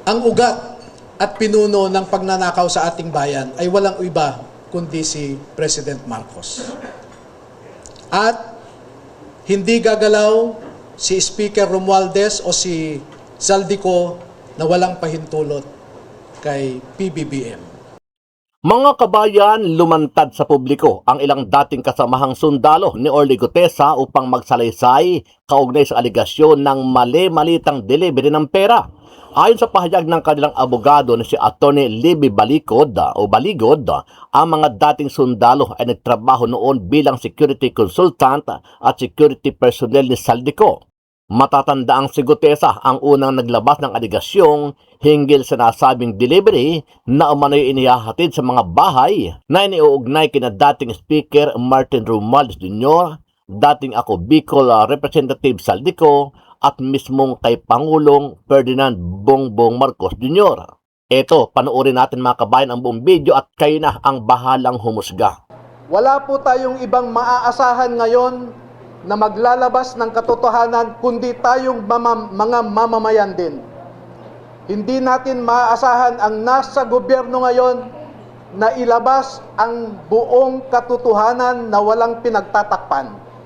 Ang ugat at pinuno ng pagnanakaw sa ating bayan ay walang iba kundi si President Marcos. At hindi gagalaw si Speaker Romualdez o si Zaldico na walang pahintulot kay PBBM. Mga kabayan, lumantad sa publiko ang ilang dating kasamahang sundalo ni Orly Gutesa upang magsalaysay kaugnay sa aligasyon ng mali-malitang delivery ng pera. Ayon sa pahayag ng kanilang abogado na si Atty. Libby Baligod, ang mga dating sundalo ay nagtrabaho noon bilang security consultant at security personnel ni Zaldico. Matatandaang si Gutesa ang unang naglabas ng aligasyong hinggil sa nasabing delivery na umano'y inihahatid sa mga bahay na iniuugnay kina dating Speaker Martin Romualdez Jr., dating ako Bicol Representative Zaldico at mismong kay Pangulong Ferdinand Bongbong Marcos Jr. Eto, panoorin natin mga kabayan ang buong video at kayo na ang bahalang humusga. Wala po tayong ibang maaasahan ngayon na maglalabas ng katotohanan kundi tayong mga mamamayan din. Hindi natin maaasahan ang nasa gobyerno ngayon na ilabas ang buong katotohanan na walang pinagtatakpan.